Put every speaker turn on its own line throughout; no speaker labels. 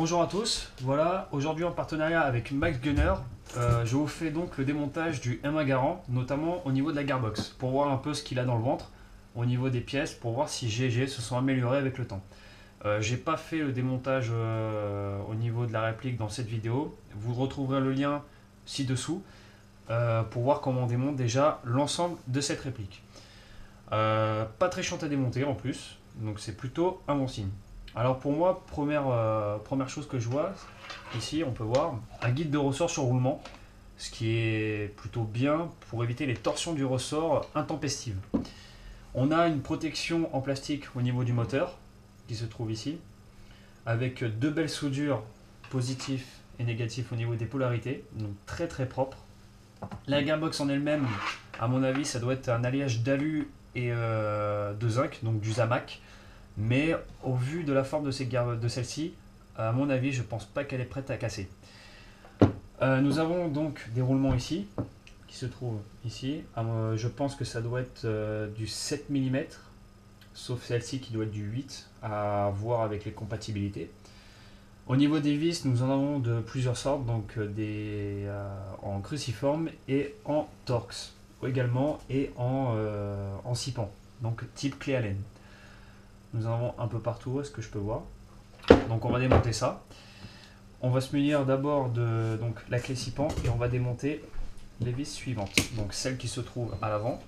Bonjour à tous, voilà, aujourd'hui en partenariat avec Max Gunner, je vous fais donc le démontage du M1 Garand, notamment au niveau de la gearbox, pour voir un peu ce qu'il a dans le ventre, au niveau des pièces, pour voir si GG se sont améliorés avec le temps. J'ai pas fait le démontage au niveau de la réplique dans cette vidéo, vous retrouverez le lien ci-dessous pour voir comment on démonte déjà l'ensemble de cette réplique. Pas très chiant à démonter en plus, donc c'est plutôt un bon signe. Alors pour moi, première chose que je vois, ici on peut voir un guide de ressort sur roulement, ce qui est plutôt bien pour éviter les torsions du ressort intempestives. On a une protection en plastique au niveau du moteur, qui se trouve ici, avec deux belles soudures positifs et négatifs au niveau des polarités, donc très très propre. La gearbox en elle-même, à mon avis, ça doit être un alliage d'alu et de zinc, donc du Zamac. Mais au vu de la forme de celle-ci, à mon avis, je pense pas qu'elle est prête à casser. Nous avons donc des roulements ici, qui se trouvent ici. Je pense que ça doit être du 7 mm, sauf celle-ci qui doit être du 8, à voir avec les compatibilités. Au niveau des vis, nous en avons de plusieurs sortes, donc en cruciforme et en Torx également, et en 6 pans, donc type clé Allen. Nous en avons un peu partout, est-ce que je peux voir. Donc on va démonter ça. On va se munir d'abord de la clé 6 pans et on va démonter les vis suivantes. Donc celle qui se trouve à l'avant.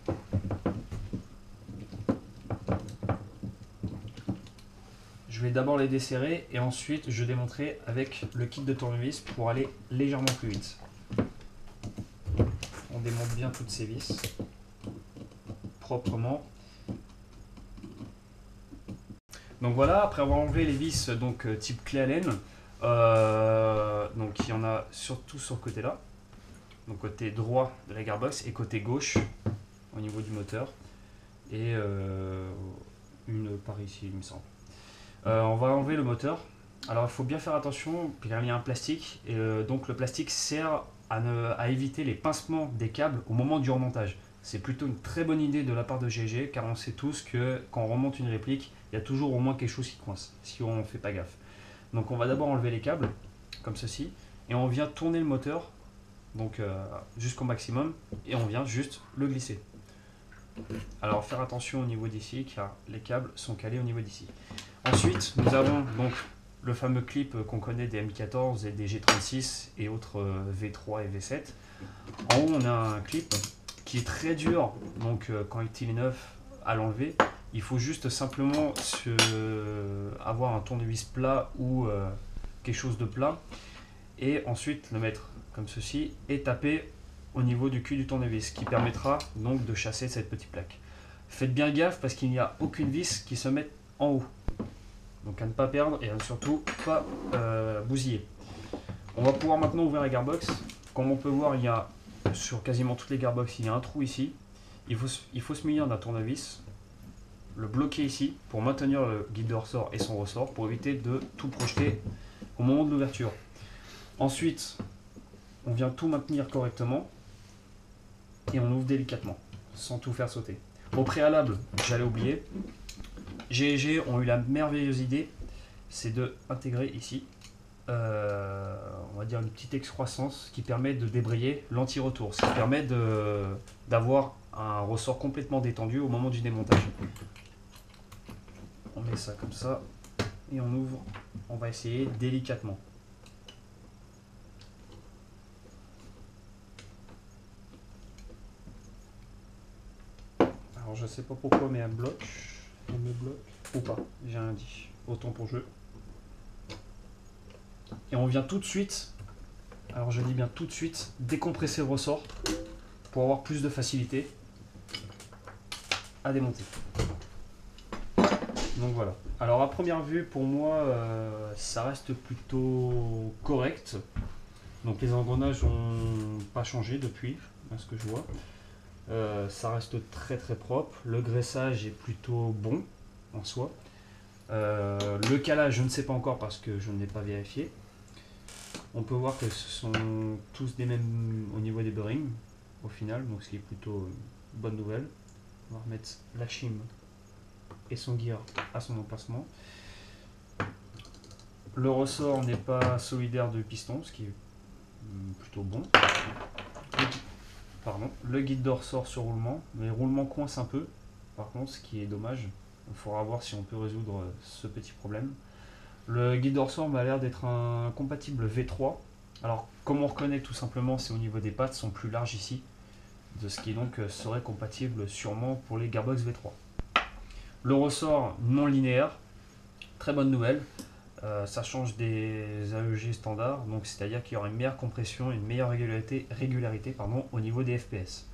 Je vais d'abord les desserrer et ensuite je démonterai avec le kit de tournevis pour aller légèrement plus vite. On démonte bien toutes ces vis proprement. Donc voilà, après avoir enlevé les vis type clé Allen, donc il y en a surtout sur ce côté là, donc côté droit de la gearbox et côté gauche au niveau du moteur, et une par ici il me semble. On va enlever le moteur. Alors il faut bien faire attention, il y a un plastique, et donc le plastique sert à éviter les pincements des câbles au moment du remontage. C'est plutôt une très bonne idée de la part de GG, car on sait tous que quand on remonte une réplique, il y a toujours au moins quelque chose qui coince, si on ne fait pas gaffe. Donc on va d'abord enlever les câbles, comme ceci, et on vient tourner le moteur jusqu'au maximum, et on vient juste le glisser. Alors faire attention au niveau d'ici, car les câbles sont calés au niveau d'ici. Ensuite, nous avons donc le fameux clip qu'on connaît des M14 et des G36 et autres V3 et V7. En haut, on a un clip qui est très dur, donc quand il est neuf, à l'enlever. Il faut juste simplement avoir un tournevis plat ou quelque chose de plat, et ensuite le mettre comme ceci et taper au niveau du cul du tournevis, ce qui permettra donc de chasser cette petite plaque. Faites bien gaffe parce qu'il n'y a aucune vis qui se met en haut. Donc à ne pas perdre et à ne surtout pas bousiller. On va pouvoir maintenant ouvrir la gearbox. Comme on peut voir, il y a sur quasiment toutes les gearbox, il y a un trou ici. Il faut se munir d'un tournevis, le bloquer ici pour maintenir le guide de ressort et son ressort pour éviter de tout projeter au moment de l'ouverture. Ensuite, on vient tout maintenir correctement et on ouvre délicatement sans tout faire sauter. Au préalable, j'allais oublier, GG ont eu la merveilleuse idée, c'est de intégrer ici, on va dire une petite excroissance qui permet de débrayer l'anti-retour, ce qui permet d'avoir un ressort complètement détendu au moment du démontage. On met ça comme ça et on ouvre, on va essayer délicatement. Alors je sais pas pourquoi mais elle me bloque ou pas, j'ai rien dit, autant pour jeu. Et on vient tout de suite, alors je dis bien tout de suite, décompresser le ressort pour avoir plus de facilité à démonter. Donc voilà. Alors à première vue, pour moi, ça reste plutôt correct. Donc les engrenages n'ont pas changé depuis, à ce que je vois. Ça reste très très propre. Le graissage est plutôt bon en soi. Le calage, je ne sais pas encore parce que je ne l'ai pas vérifié. On peut voir que ce sont tous des mêmes au niveau des bearings au final, donc ce qui est plutôt une bonne nouvelle. On va remettre la shim et son gear à son emplacement. Le ressort n'est pas solidaire de piston, ce qui est plutôt bon. Pardon. Le guide de ressort sur roulement, mais le roulement coince un peu, par contre, ce qui est dommage. Il faudra voir si on peut résoudre ce petit problème. Le guide de ressort m'a l'air d'être un compatible V3. Alors, comme on reconnaît tout simplement, c'est au niveau des pattes sont plus larges ici, de ce qui donc serait compatible sûrement pour les Gearbox V3. Le ressort non linéaire, très bonne nouvelle. Ça change des AEG standards, donc c'est-à-dire qu'il y aura une meilleure compression, une meilleure régularité au niveau des FPS.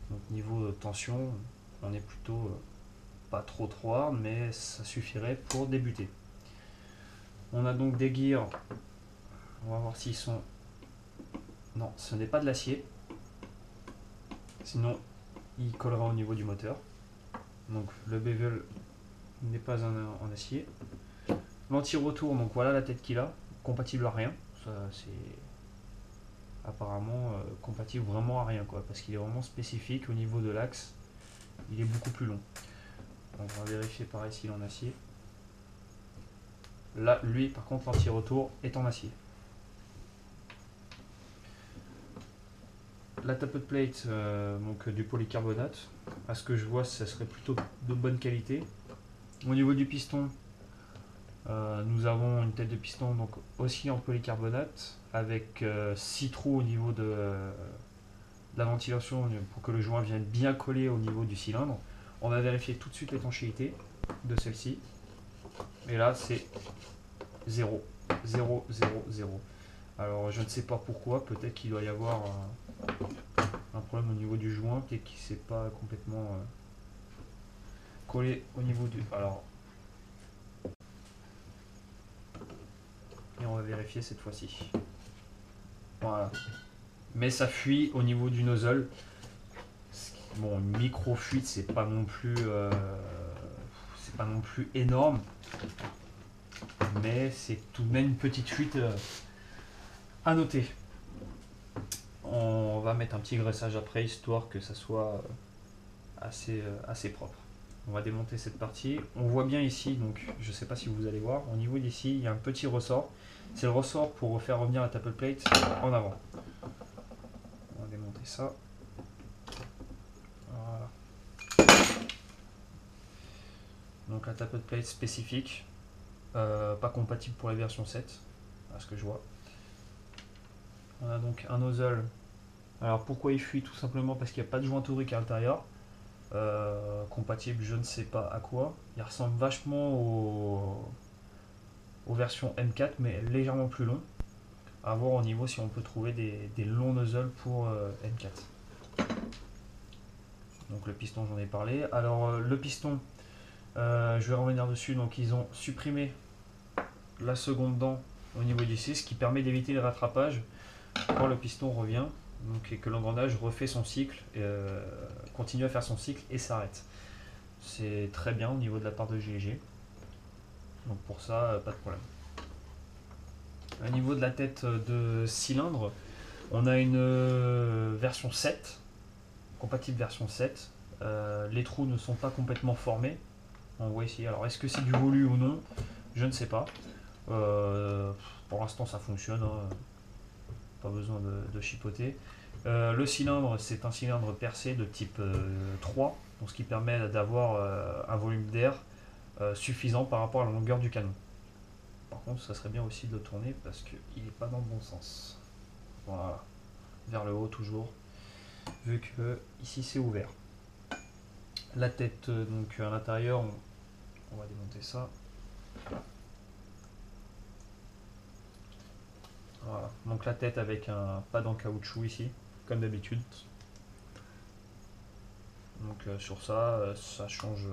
Donc niveau tension, on est plutôt pas trop hard, mais ça suffirait pour débuter. On a donc des gears, on va voir s'ils sont... Non, ce n'est pas de l'acier, sinon il collera au niveau du moteur. Donc le bevel n'est pas en acier. L'anti-retour, donc voilà la tête qu'il a, compatible à rien. Ça c'est apparemment compatible vraiment à rien quoi, parce qu'il est vraiment spécifique au niveau de l'axe. Il est beaucoup plus long. On va vérifier pareil s'il est en acier. Là, lui par contre l'anti-retour est en acier. La tapered plate, donc du polycarbonate. À ce que je vois, ça serait plutôt de bonne qualité. Au niveau du piston, nous avons une tête de piston donc aussi en polycarbonate avec 6 trous au niveau de la ventilation pour que le joint vienne bien coller au niveau du cylindre. On va vérifier tout de suite l'étanchéité de celle-ci. Et là, c'est 0, 0, 0, 0. Alors, je ne sais pas pourquoi. Peut-être qu'il doit y avoir un problème au niveau du joint, peut-être qu'il ne s'est pas complètement collé au niveau du... Alors, et on va vérifier cette fois-ci. Voilà. Mais ça fuit au niveau du nozzle. Bon, une micro fuite, c'est pas non plus énorme, mais c'est tout de même une petite fuite à noter. On va mettre un petit graissage après, histoire que ça soit assez propre. On va démonter cette partie. On voit bien ici, donc je sais pas si vous allez voir, au niveau d'ici, il y a un petit ressort. C'est le ressort pour faire revenir la tapered plate en avant. On va démonter ça. Voilà. Donc la tapered plate spécifique, pas compatible pour la version 7, à ce que je vois. On a donc un nozzle. Alors pourquoi il fuit? Tout simplement parce qu'il n'y a pas de joint torique à l'intérieur. Compatible je ne sais pas à quoi. Il ressemble vachement aux versions M4 mais légèrement plus long. À voir au niveau si on peut trouver des longs nozzles pour M4. Donc le piston j'en ai parlé. Alors le piston, je vais revenir dessus. Donc ils ont supprimé la seconde dent au niveau du 6 qui permet d'éviter les rattrapages quand le piston revient. Donc, et que l'engrenage refait son cycle, continue à faire son cycle et s'arrête. C'est très bien au niveau de la part de GG. Donc pour ça, pas de problème. Au niveau de la tête de cylindre, on a une version 7, compatible version 7. Les trous ne sont pas complètement formés. On voit ici. Alors est-ce que c'est du volu ou non? Je ne sais pas. Pour l'instant ça fonctionne. Hein. Pas besoin de chipoter. Le cylindre, c'est un cylindre percé de type 3, donc ce qui permet d'avoir un volume d'air suffisant par rapport à la longueur du canon. Par contre, ça serait bien aussi de le tourner parce qu'il n'est pas dans le bon sens. Voilà, vers le haut toujours, vu que ici c'est ouvert. La tête, donc à l'intérieur, on va démonter ça. Voilà, donc la tête avec un pad en caoutchouc ici, comme d'habitude. Donc sur ça, ça change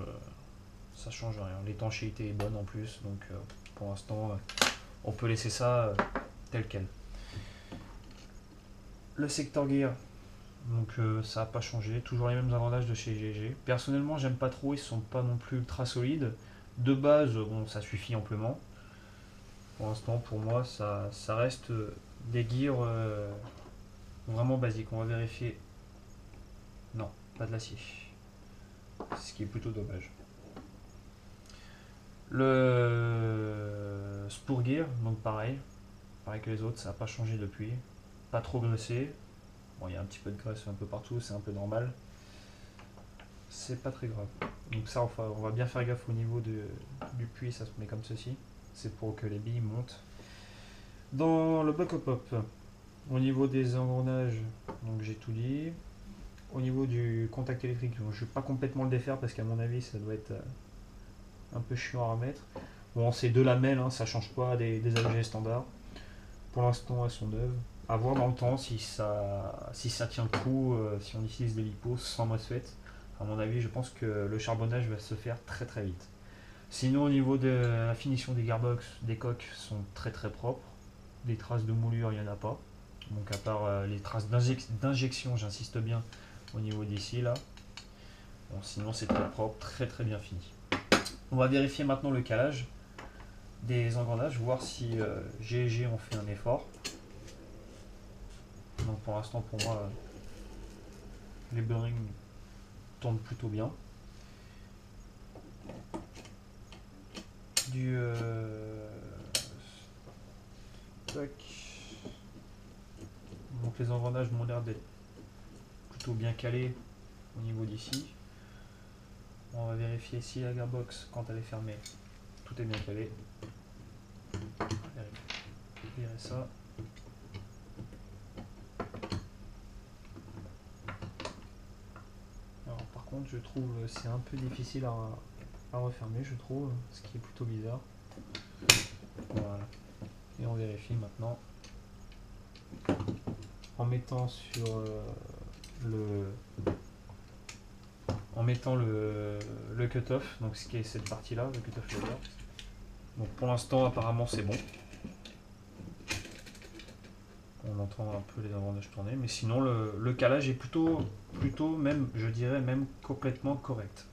rien. L'étanchéité est bonne en plus, donc pour l'instant, on peut laisser ça tel quel. Le secteur gear, donc ça n'a pas changé, toujours les mêmes avantages de chez GG. Personnellement, j'aime pas trop, ils sont pas non plus ultra solides. De base, bon, ça suffit amplement. Pour l'instant, pour moi, ça reste des gears vraiment basiques. On va vérifier. Non, pas de l'acier. Ce qui est plutôt dommage. Le Spurgear, donc pareil que les autres, ça n'a pas changé depuis. Pas trop graissé. Bon, il y a un petit peu de graisse un peu partout, c'est un peu normal. C'est pas très grave. Donc ça, on va bien faire gaffe au niveau du puits, ça se met comme ceci. C'est pour que les billes montent. Dans le bloc pop, au niveau des engrenages, donc j'ai tout dit. Au niveau du contact électrique, je ne vais pas complètement le défaire parce qu'à mon avis, ça doit être un peu chiant à remettre. Bon, c'est deux lamelles, hein, ça change pas des objets standards. Pour l'instant, elles sont neuves. À voir dans le temps si ça tient le coup, si on utilise des lipos sans MOSFET. À mon avis, je pense que le charbonnage va se faire très très vite. Sinon, au niveau de la finition des gearbox, des coques sont très très propres. Des traces de moulure, il n'y en a pas. Donc à part les traces d'injection, j'insiste bien, au niveau d'ici là. Bon, sinon c'est très propre, très très bien fini. On va vérifier maintenant le calage des engrenages, voir si GG ont fait un effort. Donc pour l'instant pour moi les bearings tournent plutôt bien. Tac. Donc les engrenages m'ont l'air d'être plutôt bien calés au niveau d'ici. On va vérifier si la gearbox, quand elle est fermée, tout est bien calé. On va virer ça. Alors par contre je trouve c'est un peu difficile à refermer, je trouve, ce qui est plutôt bizarre. Voilà. Et on vérifie maintenant en mettant sur le cutoff, donc ce qui est cette partie là, le cutoff lever. Donc pour l'instant apparemment c'est bon. On entend un peu les engrenages tourner, mais sinon le calage est plutôt même, je dirais même complètement correct.